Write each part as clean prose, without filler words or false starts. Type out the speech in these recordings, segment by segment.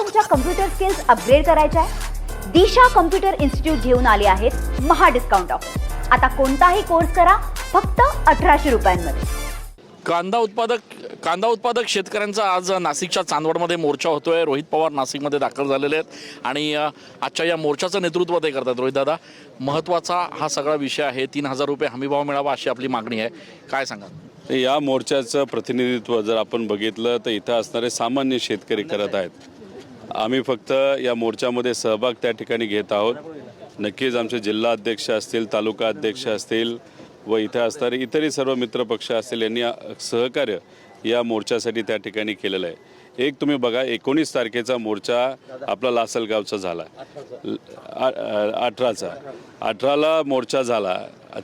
तुमच्या computer skills upgrade करायच्या आहे? दिशा कम्प्युटर इन्स्टिट्यूट घेऊन आले आहेत महा डिस्काउंट ऑफर. आता कोणताही कोर्स करा फक्त 1800 रुपयांमध्ये. कांदा उत्पादक शेतकऱ्यांचा आज नाशिकच्या चांदवडमध्ये मोर्चा होतोय. रोहित पवार नाशिकमध्ये दाखल झालेले आहेत आणि आजच्या या मोर्चाचं नेतृत्व ते करतात. रोहित दादा, महत्त्वाचा हा सगळा विषय आहे. 3000 रुपये हमीभाव मिळावा अशी आपली मागणी आहे. काय सांगा? या मोर्चाचं प्रतिनिधित्व जर आपण बघितलं तर इथं असणारे सामान्य शेतकरी करत आहेत. आम्ही फक्त या मोर्चामध्ये सहभाग त्या ठिकाणी घेत आहोत. नक्कीच आमचे जिल्हा अध्यक्ष असतील, तालुका अध्यक्ष असतील व इथं असणारे इतरही सर्व मित्रपक्ष असतील यांनी सहकार्य या मोर्चासाठी त्या ठिकाणी केलेलं आहे. एक तुम्ही बघा, 19 तारखेचा मोर्चा आपला लासलगावचा झाला, 18ला मोर्चा झाला.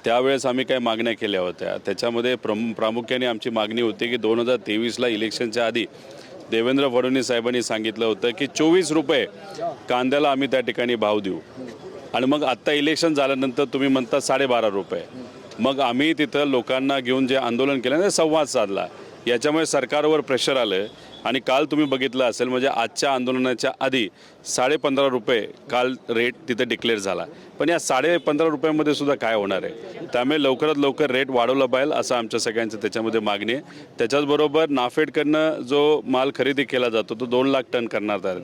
त्यावेळेस आम्ही काही मागण्या केल्या होत्या. त्याच्यामध्ये प्रामुख्याने आमची मागणी होती की 2023ला इलेक्शनच्या आधी देवेंद्र फडणवीस साहेबांनी सांगितलं होतं की 24 रुपये कांद्याला आम्ही त्या ठिकाणी भाव देऊ, आणि मग आत्ता इलेक्शन झाल्यानंतर तुम्ही म्हणता 12.5 रुपये. मग आम्ही तिथं लोकांना घेऊन जे आंदोलन केलं ते संवाद साधला. याच्यामुळे सरकारवर प्रेशर आलं आणि काल तुम्ही बघितलं असेल, म्हणजे आजच्या आंदोलनाच्या आधी 15.5 रुपये काल रेट तिथं डिक्लेअर झाला. पण या 15.5 रुपयामध्ये सुद्धा काय होणार आहे? त्यामुळे लवकरात लवकर रेट वाढवला पाहिजे असं आमच्या सगळ्यांचं त्याच्यामध्ये मागणी आहे. त्याच्याचबरोबर नाफेडकडनं जो माल खरेदी केला जातो तो 2 लाख टन करण्यात आला,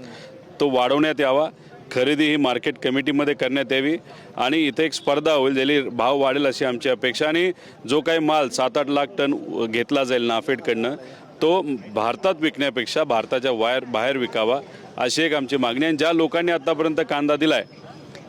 तो वाढवण्यात यावा. खरेदी ही मार्केट कमिटीमध्ये करण्यात यावी आणि इथे एक स्पर्धा होईल, ज्याने भाव वाढेल अशी आमची अपेक्षा. आणि जो काही माल 7-8 लाख टन घेतला जाईल नाफेडकडनं तो भारतात विकण्यापेक्षा भारताच्या बाहेर विकावा अशी एक आमची मागणी आहे. ज्या लोकांनी आतापर्यंत कांदा दिलाय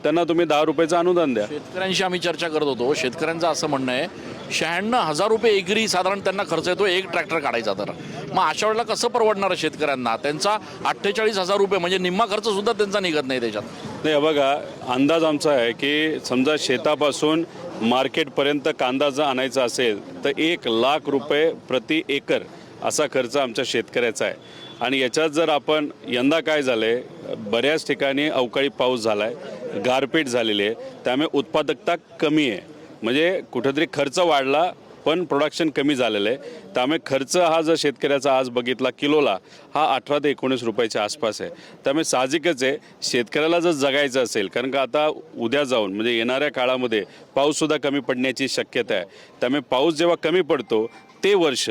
त्यांना तुम्ही 10 रुपयाचं अनुदान द्या. शेतकऱ्यांशी आम्ही चर्चा करत होतो. शेतकऱ्यांचं असं म्हणणं आहे 96,000 रुपये एकरी साधारण त्यांना खर्च येतो एक ट्रॅक्टर काढायचा. तर मग अशा वेळेला कसं परवडणार आहे शेतकऱ्यांना? त्यांचा 48,000 रुपये म्हणजे निम्मा खर्च सुद्धा त्यांचा निघत नाही त्याच्यात. नाही, बघा, अंदाज आमचा आहे की समजा शेतापासून मार्केटपर्यंत कांदा जर आणायचा असेल तर 1 लाख रुपये प्रति एकर असा खर्च आमच्या शेतकऱ्याचा आहे. आणि याच्यात जर आपण यंदा काय झालं आहे, बऱ्याच ठिकाणी अवकाळी पाऊस झाला आहे, गारपीट झालेली आहे, त्यामुळे उत्पादकता कमी आहे. म्हणजे कुठेतरी खर्च वाढला पण प्रोडक्शन कमी झालेलं आहे. त्यामुळे खर्च हा जर शेतकऱ्याचा आज बघितला किलोला हा 18 ते 19 रुपयाच्या आसपास आहे. त्यामुळे साहजिकच आहे शेतकऱ्याला जर जगायचं असेल, कारण का आता उद्या जाऊन म्हणजे येणाऱ्या काळामध्ये पाऊससुद्धा कमी पडण्याची शक्यता आहे. त्यामुळे पाऊस जेव्हा कमी पडतो ते वर्ष,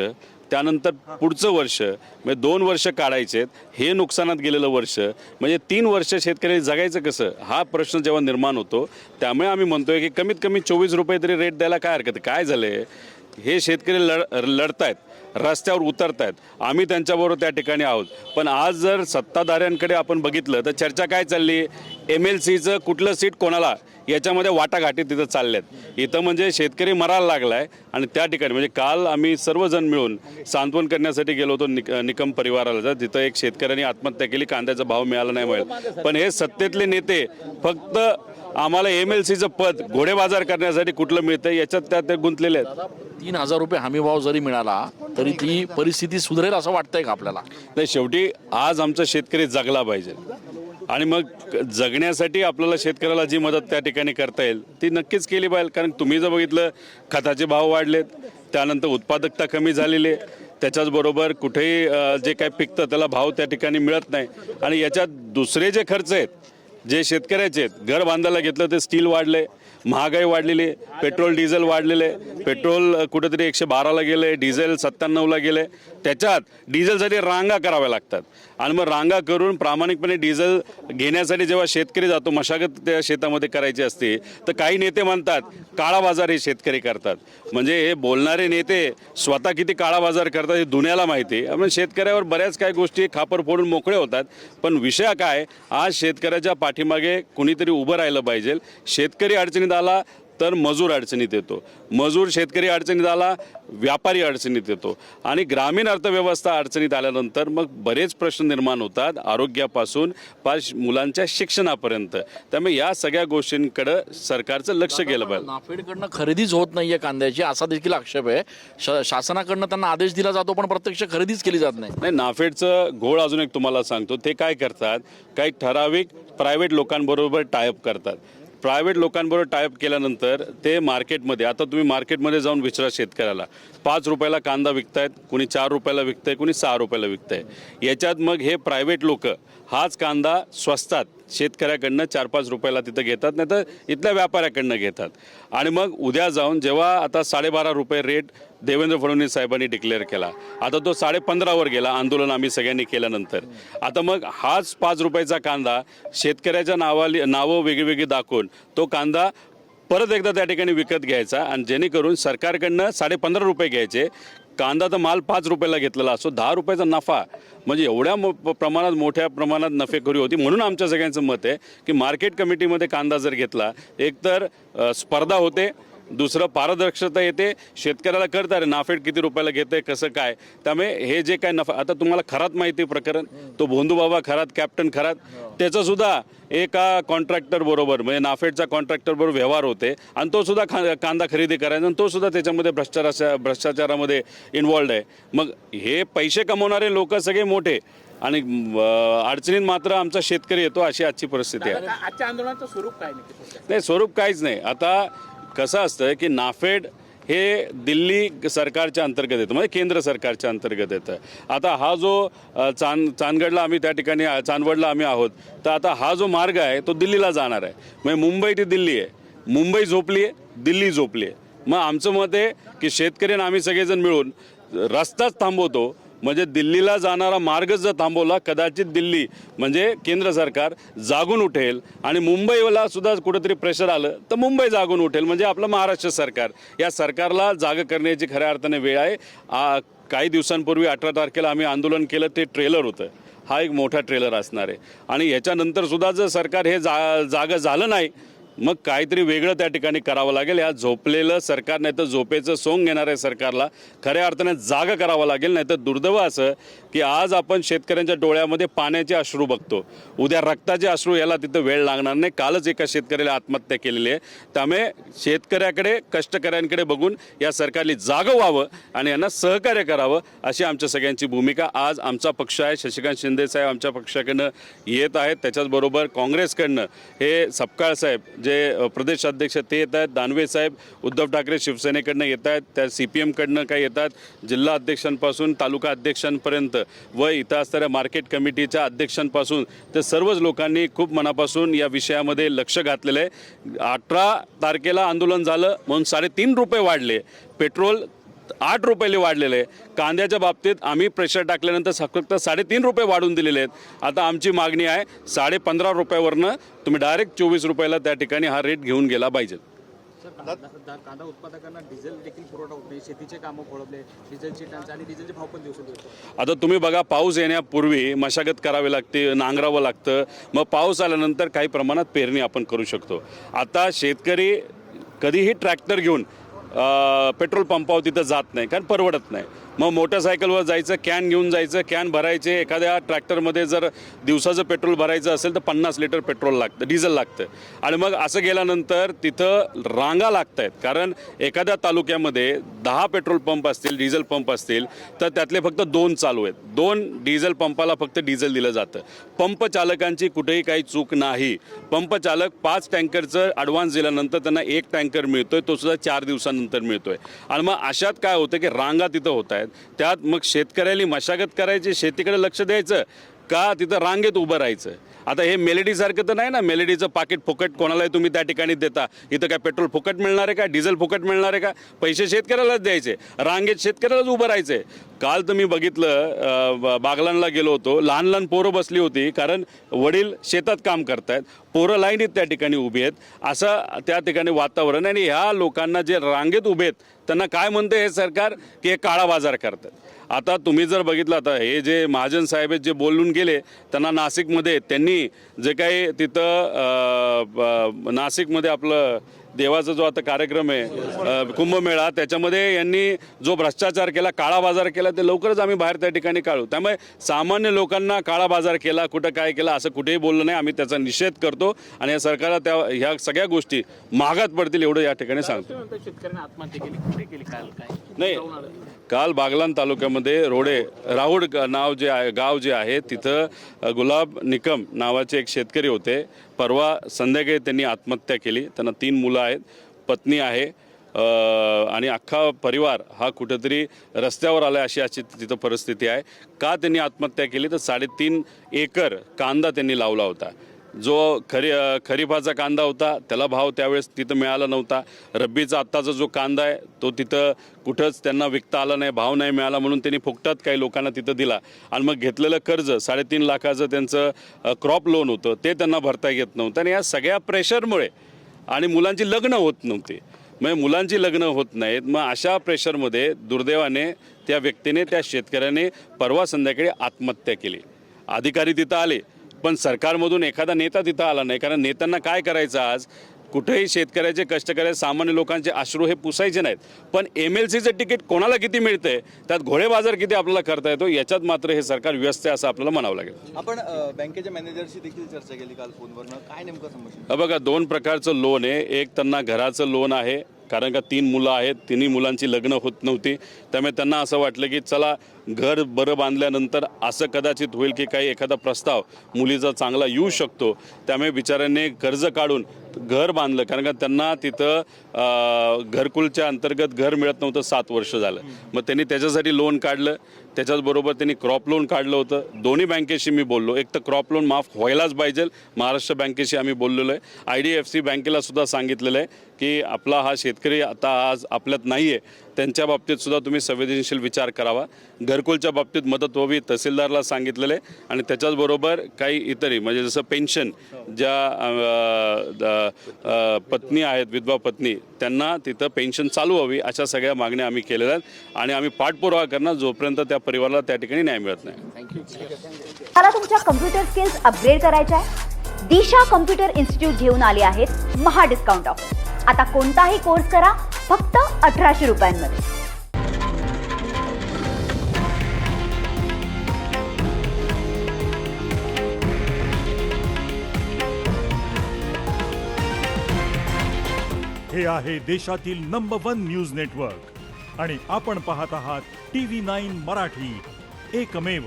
त्यानंतर पुढचं वर्ष म्हणजे 2 वर्ष काढायचे आहेत, हे नुकसानात गेलेलं वर्ष म्हणजे 3 वर्ष शेतकऱ्याला जगायचं कसं हा प्रश्न जेव्हा निर्माण होतो. त्यामुळे आम्ही म्हणतोय की कमीत कमी 24 रुपये तरी रेट द्यायला काय हरकत आहे. काय झालं आहे, हे शेतकरी लढतायत, रस्त्यावर उतरत आहेत, आम्ही त्यांच्याबरोबर त्या ठिकाणी आहोत. पण आज जर सत्ताधाऱ्यांकडे आपण बघितलं तर चर्चा काय चालली, MLCचं कुठलं सीट कोणाला याच्यामध्ये वाटाघाटी तिथं चालल्यात. इथं म्हणजे शेतकरी मरायला लागला आहे. आणि त्या ठिकाणी म्हणजे काल आम्ही सर्वजण मिळून सांत्वन करण्यासाठी गेलो होतो निकम परिवाराला. तिथं एक शेतकऱ्यांनी आत्महत्या केली, कांद्याचा भाव मिळाला नाही मिळेल. पण हे सत्तेतले नेते फक्त आम्हाला MLCचं पद घोडेबाजार करण्यासाठी कुठलं मिळतं याच्यात ते गुंतलेले आहेत. 3000 रुपये हमीभाव जरी मिळाला तरी ती परिस्थिती सुधारेल असं वाटतंय का आपल्याला? नाही, शेवटी आज आमचा शेतकरी जगला पाहिजे आणि मग जगण्यासाठी आपल्याला शेतकऱ्याला जी मदत त्या ठिकाणी करता येईल ती नक्कीच केली पाहिजे. कारण तुम्ही जर बघितलं खताचे भाव वाढलेत, त्यानंतर उत्पादकता कमी झालेली आहे, त्याच्याचबरोबर कुठेही जे काय पिकतं त्याला भाव त्या ठिकाणी मिळत नाही. आणि याच्यात दुसरे जे खर्च आहेत जे शेतकऱ्याचे आहेत, घर बांधायला घेतलं ते स्टील वाढले, महागाई वाढलेली, पेट्रोल डिझेल वाढलेले, पेट्रोल कुठेतरी 112ला गेले, डिझेल 97ला गेले. त्याच्यात डिझेलसाठी रांगा कराव्या लागतात आणि मग रांगा करून प्रामाणिकपणे डिझेल घेण्यासाठी जेव्हा शेतकरी जातो, मशागत त्या शेतामध्ये करायची असते, तर काही नेते म्हणतात काळा बाजार हे शेतकरी करतात. म्हणजे हे बोलणारे नेते स्वतः किती काळा बाजार करतात हे दुनियाला माहिती आहे. म्हणजे शेतकऱ्यावर बऱ्याच काही गोष्टी खापर फोडून मोकळे होतात. पण विषय काय, आज शेतकऱ्याच्या पाठीमागे कुणीतरी उभं राहिलं पाहिजे. शेतकरी अडचणीत आला तर मजूर अडचणीत येतो, मजूर शेतकरी अडचणीत आला व्यापारी अडचणीत येतो, आणि ग्रामीण अर्थव्यवस्था अडचणीत आल्यानंतर मग बरेच प्रश्न निर्माण होतात, आरोग्यापासून मुलांच्या शिक्षणापर्यंत. त्यामुळे या सगळ्या गोष्टींकडे सरकारचं लक्ष गेलं पाहिजे. नाफेडकडनं खरेदीच होत नाहीये कांद्याची असा देखील आक्षेप आहे. शासनाकडनं त्यांना आदेश दिला जातो पण प्रत्यक्ष खरेदीच केली जात नाही. नाही, नाफेडचं घोळ अजून एक तुम्हाला सांगतो. ते काय करतात, काही ठराविक प्रायव्हेट लोकांबरोबर टायअप करतात. प्रायव्हेट लोकांबरोबर टायअप केल्यानंतर ते मार्केटमध्ये, आता तुम्ही मार्केटमध्ये जाऊन विचारा शेतकऱ्याला, 5 रुपयाला कांदा विकतायत, कोणी 4 रुपयाला विकतंय, कोणी 6 रुपयाला विकतंय. याच्यात मग हे प्रायव्हेट लोक हाच कांदा स्वस्तात शेतकऱ्याकडनं 4-5 रुपयाला तिथं घेतात, नाही तर इथल्या व्यापाऱ्याकडनं घेतात. आणि मग उद्या जाऊन जेव्हा आता 12.5 रुपये रेट देवेंद्र फडणवीस साहेबांनी डिक्लेअर केला, आता तो 15.5वर गेला आंदोलन आम्ही सगळ्यांनी केल्यानंतर. आता मग हाच 5 रुपयाचा कांदा शेतकऱ्याच्या नावं वेगळी दाखवून तो कांदा परत एकदा त्या ठिकाणी विकत घ्यायचा, आणि जेणेकरून सरकारकडनं 15.5 रुपये घ्यायचे. कांदा तर माल 5 रुपयाला घेतलेला असो, 10 रुपयाचा नफा, म्हणजे एवढ्या प्रमाणात मोठ्या प्रमाणात नफेखोरी होती. म्हणून आमच्या सगळ्यांचं मत आहे की मार्केट कमिटीमध्ये कांदा जर घेतला, एकतर स्पर्धा होते, दुसरं पारदर्शकता येते, शेतकऱ्याला कळतं अरे नाफेड किती रुपयाला घेते, कसं काय. त्यामुळे हे जे काय नफा, आता तुम्हाला खरात माहिती प्रकरण, तो भोंदूबाबा खरात, कॅप्टन खरात, त्याचंसुद्धा एका कॉन्ट्रॅक्टर बरोबर, म्हणजे नाफेडचा कॉन्ट्रॅक्टर बरोबर व्यवहार होते, आणि तो सुद्धा कांदा खरेदी करायचा, आणि तो सुद्धा त्याच्यामध्ये भ्रष्टाचारामध्ये इन्वॉल्ड आहे. मग हे पैसे कमवणारे लोक सगळे मोठे, आणि अडचणीत मात्र आमचा शेतकरी येतो, अशी आजची परिस्थिती आहे. आजच्या आंदोलनाचं स्वरूप काय नाही, स्वरूप काहीच नाही. आता कसं असतं की नाफेड हे दिल्ली सरकारच्या अंतर्गत येतं, म्हणजे केंद्र सरकारच्या अंतर्गत येतं. आता हा जो चांदगडला आम्ही त्या ठिकाणी चांदवडला आम्ही आहोत, तर आता हा जो मार्ग आहे तो दिल्लीला जाणार आहे. म्हणजे मुंबई ती दिल्ली आहे, मुंबई झोपली आहे, दिल्ली झोपली आहे. मग आमचं मत आहे की शेतकरी आणि आम्ही सगळेजण मिळून रस्ताच थांबवतो, म्हणजे दिल्लीला जाणारा मार्गच जर थांबवला, कदाचित दिल्ली म्हणजे केंद्र सरकार जागून उठेल, आणि मुंबईला सुद्धा कुठेतरी प्रेशर आलं तर मुंबई जागून उठेल. म्हणजे आपलं महाराष्ट्र सरकार, या सरकारला जाग करण्याची खऱ्या अर्थाने वेळ आहे. काही दिवसांपूर्वी 18 तारखेला आम्ही आंदोलन केलं, ते ट्रेलर होतं, हा एक मोठा ट्रेलर असणार आहे. आणि ह्याच्यानंतर सुद्धा जर सरकार हे जागं झालं नाही, मग काहीतरी वेगळं त्या ठिकाणी करावं लागेल. या झोपलेलं सरकार, नाही तर झोपेचं सोंग घेणाऱ्या सरकारला खऱ्या अर्थाने जागा करावं लागेल. नाही तर दुर्दैव असं की आज आपण शेतकऱ्यांच्या डोळ्यामध्ये पाण्याचे अश्रू बघतो, उद्या रक्ताचे अश्रू याला तिथं वेळ लागणार नाही. कालच एका शेतकऱ्याला आत्महत्या केलेली आहे. त्यामुळे शेतकऱ्याकडे, कष्टकऱ्यांकडे बघून या सरकारने जागं व्हावं आणि यांना सहकार्य करावं, अशी आमच्या सगळ्यांची भूमिका. आज आमचा पक्ष आहे, शशिकांत शिंदे साहेब आमच्या पक्षाकडनं येत आहेत, त्याच्याचबरोबर काँग्रेसकडनं हे सपकाळ साहेब जे प्रदेश अध्यक्ष ते येत आहेत, दानवे साहेब उद्धव ठाकरे शिवसेनेकडनं येत आहेत, त्या CPM-कडनं काय येतात, जिल्हा अध्यक्षांपासून तालुका अध्यक्षांपर्यंत व इथं असणाऱ्या मार्केट कमिटीच्या अध्यक्षांपासून ते सर्वच लोकांनी खूप मनापासून या विषयामध्ये लक्ष घातलेलं आहे. 18 तारखेला आंदोलन झालं म्हणून 3.5 रुपये वाढले, पेट्रोल 8 रुपयाले वाढलेले आहे. कांद्याच्या बाबतीत आम्ही प्रेशर टाकल्यानंतर फक्त 3.5 रुपये वाढून दिलेले आहेत. आता आमची मागणी आहे 15.5 रुपयावरनं तुम्ही डायरेक्ट 24 रुपयाला त्या ठिकाणी हा रेट घेऊन गेला पाहिजे. कांदा उत्पादकांना डिझेल देखील पुरवठा होत नाही, शेतीचे कामं खोळंबले, डिझेलची टंचाई आणि डिझेलचे भाव पण दिवसेंदिवस. आता तुम्ही बघा, पाऊस येण्यापूर्वी मशागत करावी लागते, नांगरावं लागतं, मग पाऊस आल्यानंतर काही प्रमाणात पेरणी आपण करू शकतो. आता शेतकरी कधीही ट्रॅक्टर घेऊन पेट्रोल पंपावर तिथं जात नाही, कारण परवडत नाही. मग मोटरसायकलवर जायचं, कॅन घेऊन जायचं, कॅन भरायचे. एखाद्या ट्रॅक्टरमध्ये जर दिवसाचं पेट्रोल भरायचं असेल तर 50 लिटर पेट्रोल लागतं, डिझेल लागतं. आणि मग असं गेल्यानंतर तिथं रांगा लागत आहेत, कारण एखाद्या तालुक्यामध्ये 10 पेट्रोल पंप असतील, डिझेल पंप असतील, तर त्यातले फक्त 2 चालू आहेत. 2 डिझेल पंपाला फक्त डिझेल दिलं जातं. पंप चालकांची कुठेही काही चूक नाही. पंप चालक 5 टँकरचं ॲडव्हान्स दिल्यानंतर त्यांना 1 टँकर मिळतोय, तो सुद्धा 4 दिवसानंतर मिळतोय. आणि मग अशात काय होतं की रांगा तिथं होत आहेत. त्यात मग शेतकऱ्याला मशागत करायची, शेतीकडे लक्ष द्यायचं का तिथं रांगेत उभं राहायचं. आता हे मेलेडीसारखं तर नाही ना, मेलेडीचं पाकिट फुकट कोणालाही तुम्ही त्या ठिकाणी देता. इथं काय पेट्रोल फुकट मिळणार आहे का, डिझेल फुकट मिळणार आहे का? पैसे शेतकऱ्यालाच द्यायचे, रांगेत शेतकऱ्यालाच उभं राहायचे. काल तर मी बघितलं, बागलाणला गेलो होतो, लहान लहान पोरं बसली होती, कारण वडील शेतात काम करतायत, पोरं लाईनीत त्या ठिकाणी उभी आहेत, असं त्या ठिकाणी वातावरण. आणि ह्या लोकांना जे रांगेत उभे आहेत त्यांना काय म्हणते हे सरकार की हे काळा बाजार करतात. आता तुम्ही जर बघितलं, आता हे जे महाजन साहेब आहेत जे बोलून गेले, त्यांना नाशिकमध्ये त्यांनी जे काही तिथं नाशिकमध्ये आपलं देवाचा जो आता कार्यक्रम आहे कुंभमेळा, त्याच्यामध्ये यांनी जो भ्रष्टाचार केला, काळा बाजार केला, ते लवकरच आम्ही बाहेर त्या ठिकाणी काढू. त्यामुळे सामान्य लोकांना काळा बाजार केला, कुठं काय केलं असं कुठेही बोललं नाही. आम्ही त्याचा निषेध करतो आणि या सरकारला ह्या सगळ्या गोष्टी महागात पडतील एवढं या ठिकाणी सांगतो. शेतकऱ्यांनी आत्महत्या केली, कुठे केली, काल काय नाही, काल बागलाण तालुक्यामध्ये रोडे राहुड नाव जे आहे गाव जे आहे तिथं गुलाब निकम नावाचे एक शेतकरी होते. परवा संध्याकाळी त्यांनी आत्महत्या केली. त्यांना 3 मुलं आहेत, पत्नी आहे आणि अख्खा परिवार हा कुठेतरी रस्त्यावर आला अशी तिथं परिस्थिती आहे. का त्यांनी आत्महत्या केली तर 3.5 एकर कांदा त्यांनी लावला होता. जो खरीपाचा कांदा होता त्याला भाव त्यावेळेस तिथं मिळाला नव्हता. रब्बीचा आत्ताचा जो कांदा आहे तो तिथं कुठंच त्यांना विकता आला नाही, भाव नाही मिळाला म्हणून त्यांनी फुकटात काही लोकांना तिथं दिला. आणि मग घेतलेलं कर्ज 3.5 लाखाचं त्यांचं क्रॉप लोन होतं ते त्यांना भरता येत नव्हतं. आणि या सगळ्या प्रेशरमुळे आणि मुलांची लग्न होत नव्हती, म्हणजे मुलांची लग्न होत नाहीत. मग अशा प्रेशरमध्ये दुर्दैवाने त्या व्यक्तीने त्या शेतकऱ्याने परवा संध्याकाळी आत्महत्या केली. अधिकारी तिथं आले पण सरकारमधून एखादा नेता तिथं आला नाही. कारण नेत्यांना काय करायचं, आज कुठेही शेतकऱ्याचे कष्टकरी सामान्य लोकांचे अश्रू हे पुसायचे नाहीत. पण MLCचं तिकीट कोणाला किती मिळतंय, त्यात घोडेबाजार किती आपल्याला करता येतो, याच्यात मात्र हे सरकार व्यस्त आहे असं आपल्याला म्हणावं लागेल. आपण बँकेच्या मॅनेजरशी देखील चर्चा केली काल फोनवरनं. काय नेमकं समस्या? बघा, 2 प्रकारचं लोन आहे. एक त्यांना घराचं लोन आहे, कारण का 3 मुलं आहेत, 3ही मुलांची लग्न होत नव्हती. त्यामुळे त्यांना असं वाटलं की चला घर बरं बांधल्यानंतर असं कदाचित होईल की काही एखादा प्रस्ताव मुलीचा चांगला येऊ शकतो. त्यामुळे बिचाऱ्यांनी कर्ज काढून घर बांधलं. कारण का त्यांना तिथं घरकुलच्या अंतर्गत घर मिळत नव्हतं, 7 वर्ष झालं. मग त्यांनी त्याच्यासाठी लोन काढलं. त्याच्याचबरोबर त्यांनी क्रॉप लोन काढलं होतं. दोन्ही बँकेशी मी बोललो. एक तर क्रॉप लोन माफ व्हायलाच पाहिजे, महाराष्ट्र बँकेशी आम्ही बोललेलो आहे. IDFC बँकेला सुद्धा सांगितलेलं आहे की आपला हा शेतकरी आता आज आपल्यात नाही आहे, त्यांच्या बाबतीत सुद्धा तुम्ही संवेदनशील विचार करावा. घरकुलच्या बाबतीत मदत व्हावी तहसीलदारला सांगितलेलं आहे. आणि त्याच्याचबरोबर काही इतरही म्हणजे जसं पेन्शन ज्या पत्नी आहेत, विधवा पत्नी, त्यांना तिथं पेन्शन चालू व्हावी अशा सगळ्या मागण्या आम्ही केलेल्या आहेत. आणि आम्ही पाठपुरावा करणार जोपर्यंत त्या परिवाराला त्या ठिकाणी न्याय मिळत नाही. मला तुमच्या कम्प्युटर स्किल्स अपग्रेड करायच्या आहे? दिशा कम्प्युटर इन्स्टिट्यूट घेऊन आले आहेत महा डिस्काउंट ऑफर. आता कोणताही कोर्स करा फक्त 1800 रुपयांमध्ये. हे आहे देशातील नंबर 1 न्यूज नेटवर्क आणि आपण पाहत आहात TV9 मराठी, एकमेव.